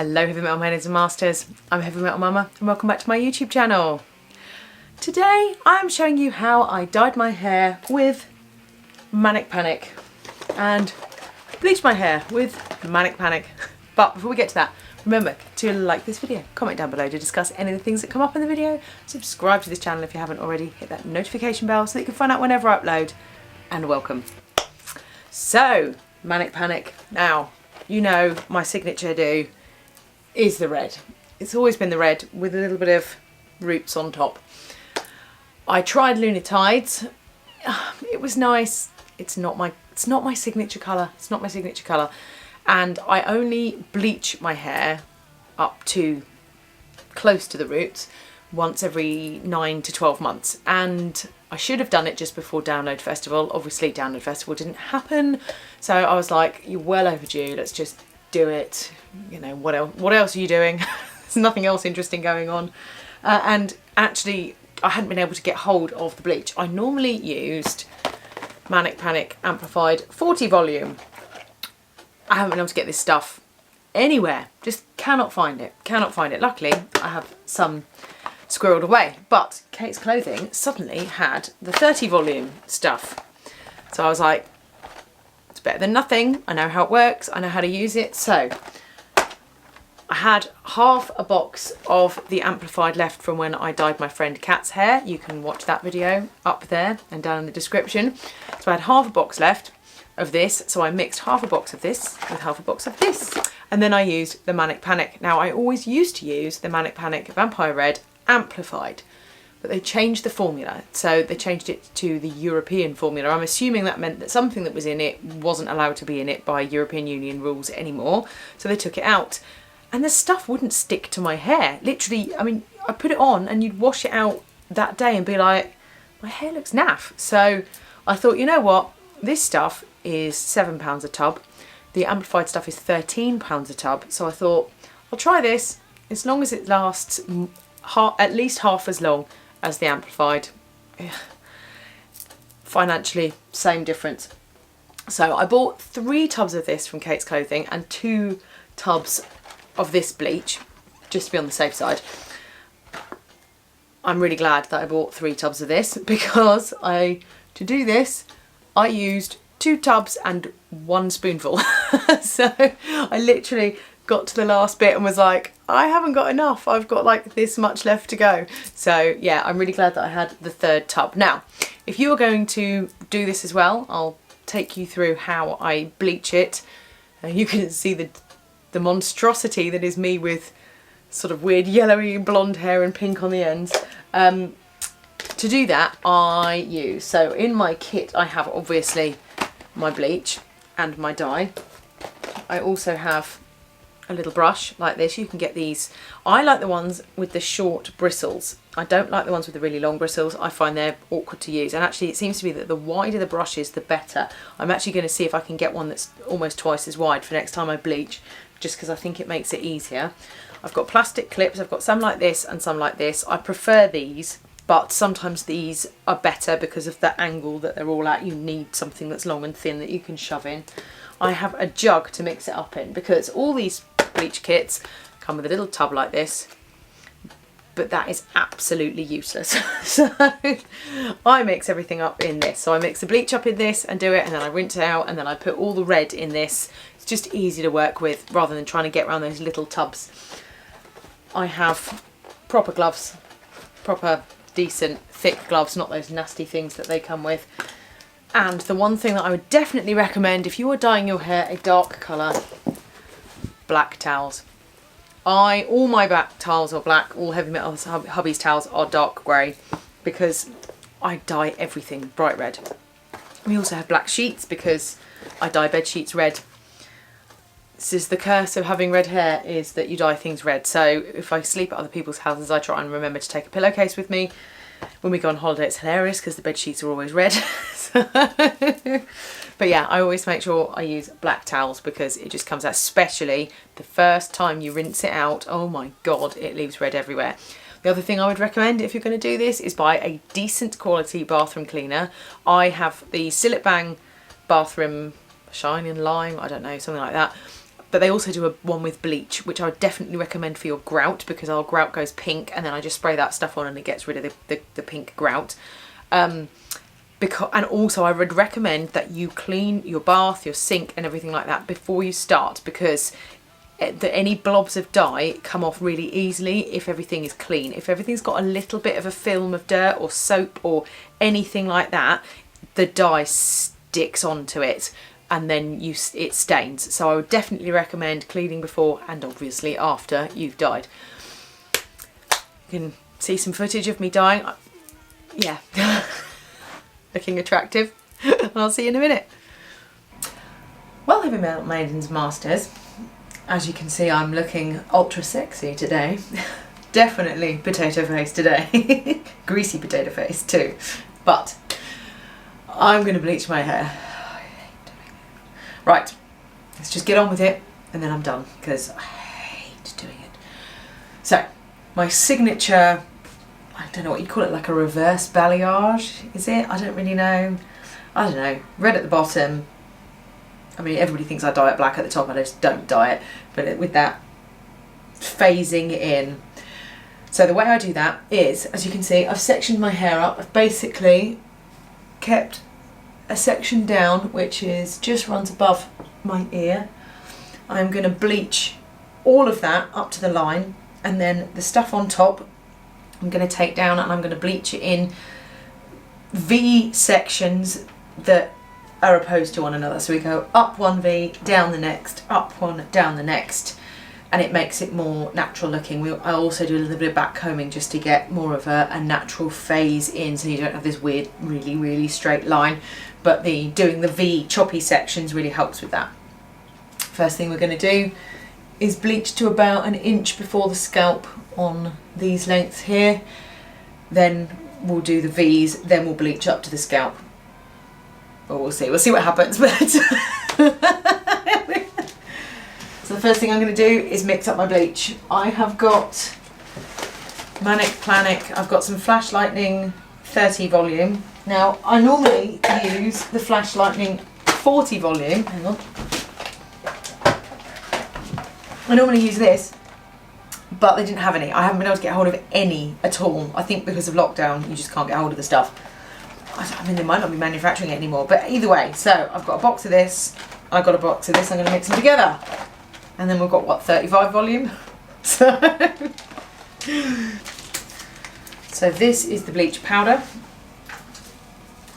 Hello Heavy Metal Manics and Masters, I'm Heavy Metal Mama and welcome back to my YouTube channel. Today I'm showing you how I dyed my hair with Manic Panic and bleached my hair with Manic Panic. But before we get to that, remember to like this video, comment down below to discuss any of the things that come up in the video, subscribe to this channel if you haven't already, hit that notification bell so that you can find out whenever I upload, and welcome. So, Manic Panic. Now, you know my signature do is the red. It's always been the red with a little bit of roots on top. I tried Lunatides. It was nice. It's not my signature colour. It's not my signature colour. And I only bleach my hair up to close to the roots once every 9 to 12 months. And I should have done it just before Download Festival. Obviously Download Festival didn't happen. So I was like, you're well overdue. Let's just do it. You know, what else are you doing? There's nothing else interesting going on. And actually, I hadn't been able to get hold of the bleach. I normally used Manic Panic Amplified 40 volume. I haven't been able to get this stuff anywhere. Just cannot find it. Cannot find it. Luckily, I have some squirreled away. But Kate's Clothing suddenly had the 30 volume stuff. So I was like, it's better than nothing. I know how it works. I know how to use it. So I had half a box of the Amplified left from when I dyed my friend Kat's hair. You can watch that video up there and down in the description. So I had half a box left of this. So I mixed half a box of this with half a box of this. And then I used the Manic Panic. Now I always used to use the Manic Panic Vampire Red Amplified, but they changed the formula. So they changed it to the European formula. I'm assuming that meant that something that was in it wasn't allowed to be in it by European Union rules anymore. So they took it out. And the stuff wouldn't stick to my hair. Literally, I mean, I put it on and you'd wash it out that day and be like, my hair looks naff. So I thought, you know what? This stuff is £7 a tub. The Amplified stuff is £13 a tub. So I thought, I'll try this as long as it lasts at least half as long as the Amplified. Financially, same difference. So I bought 3 tubs of this from Kate's Clothing and 2 tubs of this bleach, just to be on the safe side. I'm really glad that I bought 3 tubs of this because to do this, I used 2 tubs and 1 spoonful. So I literally got to the last bit and was like, I haven't got enough. I've got like this much left to go. So yeah, I'm really glad that I had the 3rd tub. Now, if you are going to do this as well, I'll take you through how I bleach it. You can see the monstrosity that is me with sort of weird yellowy blonde hair and pink on the ends. To do that, I use, so in my kit I have obviously my bleach and my dye. I also have a little brush like this. You can get these. I like the ones with the short bristles. I don't like the ones with the really long bristles. I find they're awkward to use, and actually it seems to be that the wider the brush is, the better. I'm actually going to see if I can get one that's almost twice as wide for next time I bleach, just because I think it makes it easier. I've got plastic clips. I've got some like this and some like this. I prefer these, but sometimes these are better because of the angle that they're all at. You need something that's long and thin that you can shove in. I have a jug to mix it up in because all these bleach kits come with a little tub like this, but that is absolutely useless. So I mix everything up in this. So I mix the bleach up in this and do it, and then I rinse it out, and then I put all the red in this. It's just easy to work with rather than trying to get around those little tubs. I have proper gloves, proper decent thick gloves, not those nasty things that they come with. And the one thing that I would definitely recommend if you are dyeing your hair a dark colour, black towels. All my black towels are black, all Heavy Metal Hubby's towels are dark grey because I dye everything bright red. We also have black sheets because I dye bed sheets red. This is the curse of having red hair, is that you dye things red. So if I sleep at other people's houses, I try and remember to take a pillowcase with me. When we go on holiday, it's hilarious because the bed sheets are always red. But yeah, I always make sure I use black towels because it just comes out, especially the first time you rinse it out. Oh my God, it leaves red everywhere. The other thing I would recommend if you're going to do this is buy a decent quality bathroom cleaner. I have the Sillet Bang bathroom shine and lime, I don't know, something like that. but they also do one with bleach, which I would definitely recommend for your grout, because our grout goes pink, and then I just spray that stuff on and it gets rid of the pink grout. And also I would recommend that you clean your bath, your sink and everything like that before you start, because any blobs of dye come off really easily if everything is clean. If everything's got a little bit of a film of dirt or soap or anything like that, the dye sticks onto it and then it stains. So I would definitely recommend cleaning before and obviously after you've dyed. You can see some footage of me dyeing. Yeah, looking attractive. I'll see you in a minute. Well, heavy maidens masters, as you can see, I'm looking ultra sexy today. Definitely potato face today. Greasy potato face too. But I'm going to bleach my hair. I hate doing it. Right, let's just get on with it and then I'm done, because I hate doing it. So, my signature, I don't know what you call it, like a reverse balayage, is it? I don't really know. I don't know. Red at the bottom. I mean, everybody thinks I dye it black at the top, I just don't dye it, but with that phasing in. So the way I do that is, as you can see, I've sectioned my hair up. I've basically kept a section down which just runs above my ear. I'm going to bleach all of that up to the line, and then the stuff on top I'm going to take down and I'm going to bleach it in V sections that are opposed to one another. So we go up one V, down the next, up one, down the next, and it makes it more natural looking. I also do a little bit of back combing just to get more of a natural phase in, so you don't have this weird, really straight line. But doing the V choppy sections really helps with that. First thing we're going to do is bleach to about an inch before the scalp on these lengths here. Then we'll do the V's, then we'll bleach up to the scalp. Well, we'll see what happens. But so the first thing I'm going to do is mix up my bleach. I have got Manic Panic, I've got some Flash Lightening 30 volume. Now I normally use the Flash Lightening 40 volume. Hang on. I normally use this, but they didn't have any. I haven't been able to get hold of any at all. I think because of lockdown you just can't get hold of the stuff. I mean, they might not be manufacturing it anymore, but either way. So I've got a box of this, I've got a box of this, I'm going to mix them together. And then we've got, what, 35 volume? So this is the bleach powder.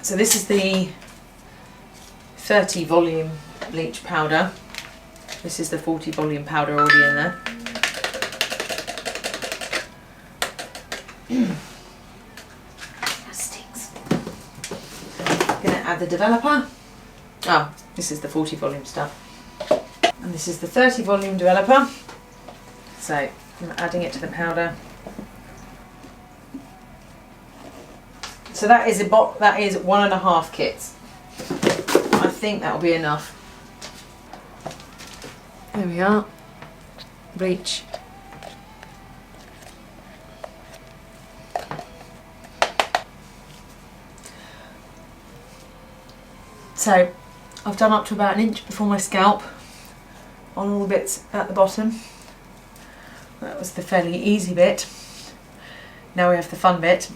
So this is the 30 volume bleach powder. This is the 40 volume powder already in there. Add the developer. Oh, this is the 40 volume stuff. And this is the 30 volume developer. So I'm adding it to the powder. So that is 1.5 kits. I think that'll be enough. There we are. Bleach. So I've done up to about an inch before my scalp on all the bits at the bottom. That was the fairly easy bit. Now we have the fun bit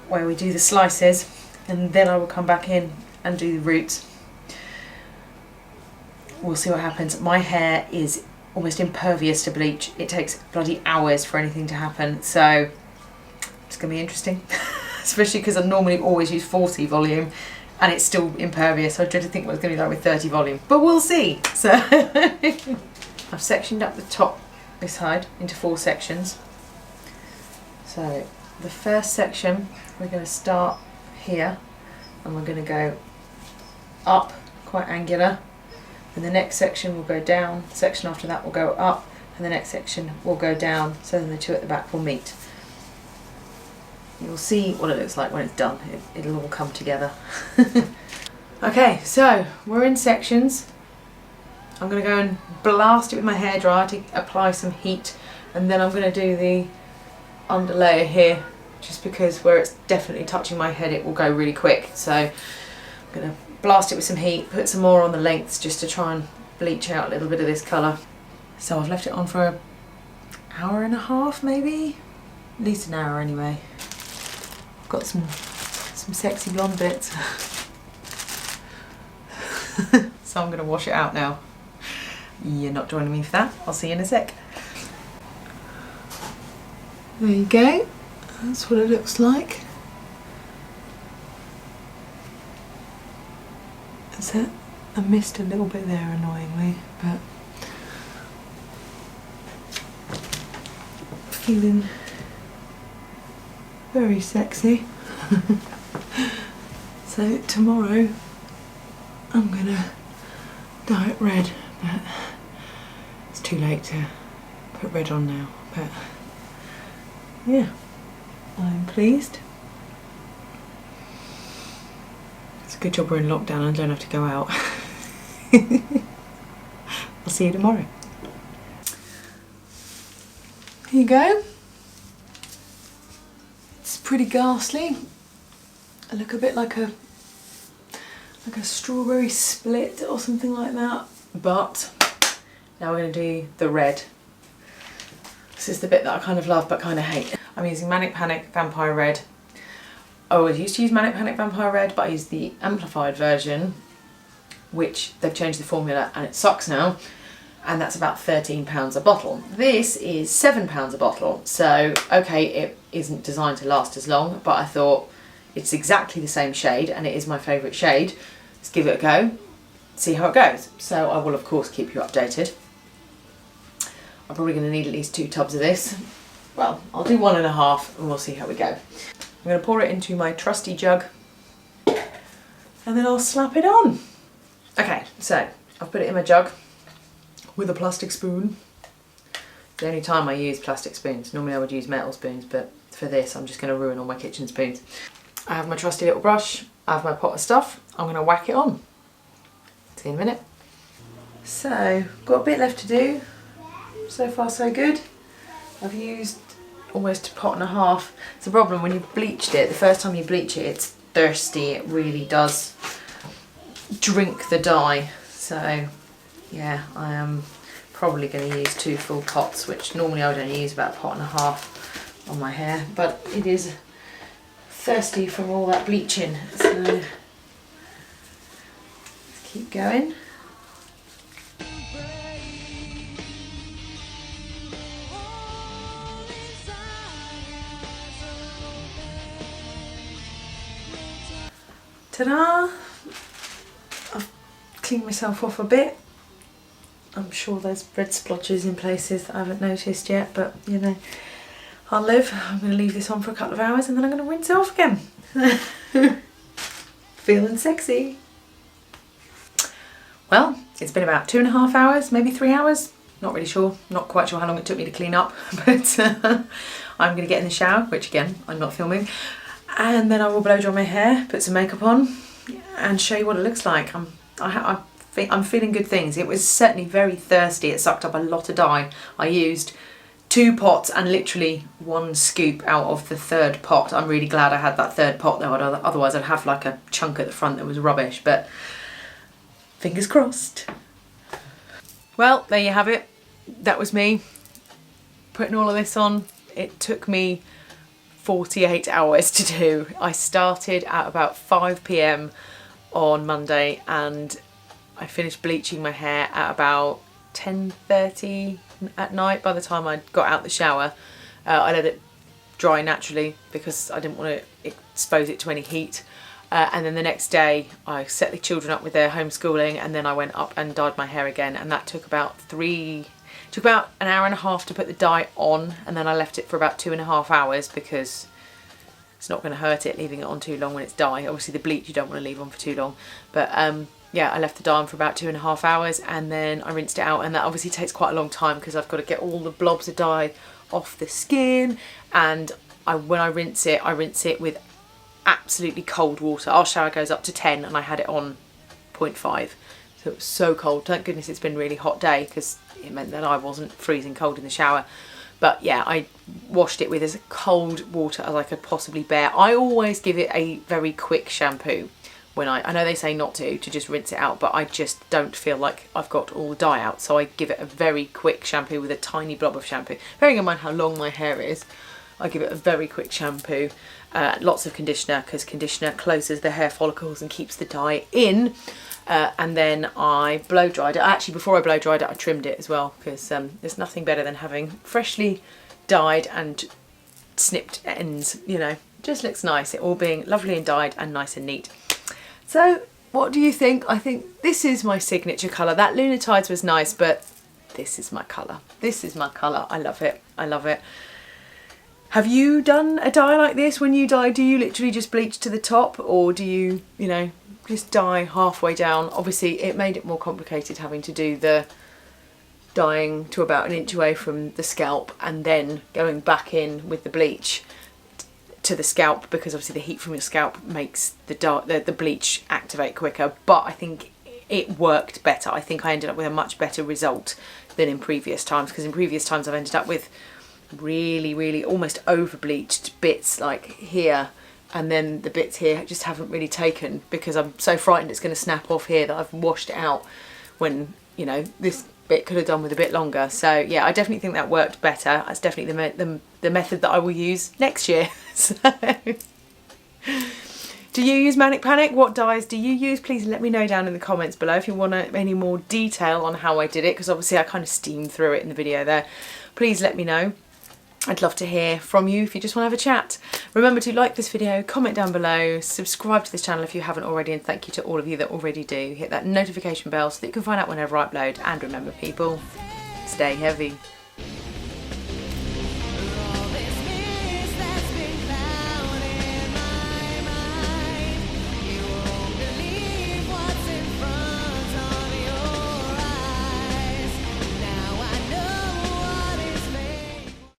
where we do the slices, and then I will come back in and do the roots. We'll see what happens. My hair is almost impervious to bleach. It takes bloody hours for anything to happen, so it's going to be interesting. Especially because I normally always use 40 volume and it's still impervious, so I dread to think what it's going to be like with 30 volume, but we'll see. So I've sectioned up the top, this side, into 4 sections. So the first section, we're going to start here and we're going to go up, quite angular, and the next section will go down, section after that will go up, and the next section will go down, so then the two at the back will meet. You'll see what it looks like when it's done. It'll all come together. Okay, so we're in sections. I'm going to go and blast it with my hairdryer to apply some heat, and then I'm going to do the underlayer here, just because where it's definitely touching my head it will go really quick. So I'm going to blast it with some heat, put some more on the lengths just to try and bleach out a little bit of this colour. So I've left it on for an hour and a half maybe, at least an hour anyway. I've got some sexy blonde bits. So I'm going to wash it out now. You're not joining me for that. I'll see you in a sec. There you go. That's what it looks like. Is it? I missed a little bit there annoyingly, but feeling very sexy. So tomorrow I'm gonna dye it red, but it's too late to put red on now. But yeah, I'm pleased. It's a good job we're in lockdown and I don't have to go out. I'll see you tomorrow. Here you go. It's pretty ghastly. I look a bit like a strawberry split or something like that. But now we're going to do the red. This is the bit that I kind of love but kind of hate. I'm using Manic Panic Vampire Red. I always used to use Manic Panic Vampire Red, but I use the amplified version, which they've changed the formula and it sucks now. And that's about £13 a bottle. This is £7 a bottle. So, okay, it isn't designed to last as long, but I thought it's exactly the same shade and it is my favourite shade. Let's give it a go, see how it goes. So I will of course keep you updated. I'm probably going to need at least 2 tubs of this. Well, I'll do 1.5 and we'll see how we go. I'm going to pour it into my trusty jug and then I'll slap it on. Okay, so I've put it in my jug with a plastic spoon. The only time I use plastic spoons. Normally I would use metal spoons, but for this I'm just going to ruin all my kitchen spoons. I have my trusty little brush, I have my pot of stuff, I'm going to whack it on. See you in a minute. So, got a bit left to do. So far so good. I've used almost a pot and a half. It's a problem when you've bleached it, the first time you bleach it, it's thirsty, it really does drink the dye. So yeah, I am probably going to use 2 full pots, which normally I would only use about a pot and a half on my hair, but it is thirsty from all that bleaching, so let's keep going. Ta-da! I've cleaned myself off a bit. I'm sure there's red splotches in places that I haven't noticed yet, but you know, I'll live. I'm going to leave this on for a couple of hours and then I'm going to rinse it off again. Feeling sexy. Well, it's been about 2.5 hours, maybe 3 hours. Not really sure. Not quite sure how long it took me to clean up, but I'm going to get in the shower, which again, I'm not filming. And then I will blow dry my hair, put some makeup on and show you what it looks like. I'm feeling good things. It was certainly very thirsty. It sucked up a lot of dye. I used 2 pots and literally 1 scoop out of the 3rd pot. I'm really glad I had that 3rd pot though, otherwise I'd have like a chunk at the front that was rubbish, but fingers crossed. Well, there you have it. That was me putting all of this on. It took me 48 hours to do. I started at about 5 PM on Monday and I finished bleaching my hair at about 10:30 at night. By the time I got out the shower, I let it dry naturally because I didn't want to expose it to any heat. And then the next day I set the children up with their homeschooling and then I went up and dyed my hair again, and that took about an hour and a half to put the dye on, and then I left it for about 2.5 hours because it's not going to hurt it leaving it on too long when it's dye. Obviously the bleach you don't want to leave on for too long, but yeah, I left the dye on for about 2.5 hours and then I rinsed it out, and that obviously takes quite a long time because I've got to get all the blobs of dye off the skin, and when I rinse it with absolutely cold water. Our shower goes up to 10 and I had it on 0.5, so it was so cold. Thank goodness it's been a really hot day because it meant that I wasn't freezing cold in the shower. But yeah, I washed it with as cold water as I could possibly bear. I always give it a very quick shampoo when I know they say not to just rinse it out, but I just don't feel like I've got all the dye out, so I give it a very quick shampoo with a tiny blob of shampoo. Bearing in mind how long my hair is, I give it a very quick shampoo, lots of conditioner, because conditioner closes the hair follicles and keeps the dye in, and then I blow dried it. Actually, before I blow dried it, I trimmed it as well, because there's nothing better than having freshly dyed and snipped ends, you know, just looks nice, it all being lovely and dyed and nice and neat. So what do you think? I think this is my signature colour. That Lunatides was nice, but this is my colour. This is my colour. I love it. I love it. Have you done a dye like this when you dye? Do you literally just bleach to the top, or do you, you know, just dye halfway down? Obviously it made it more complicated having to do the dyeing to about an inch away from the scalp and then going back in with the bleach to the scalp, because obviously the heat from your scalp makes the bleach activate quicker. But I think it worked better. I think I ended up with a much better result than in previous times, because in previous times I've ended up with really almost over bleached bits like here, and then the bits here just haven't really taken because I'm so frightened it's going to snap off here that I've washed it out, when, you know, this bit could have done with a bit longer. So yeah, I definitely think that worked better. That's definitely the method that I will use next year. So do you use Manic Panic? What dyes do you use? Please let me know down in the comments below if you want any more detail on how I did it, because obviously I kind of steamed through it in the video there. Please let me know. I'd love to hear from you if you just want to have a chat. Remember to like this video, comment down below, subscribe to this channel if you haven't already, and thank you to all of you that already do. Hit that notification bell so that you can find out whenever I upload. And remember people, stay heavy.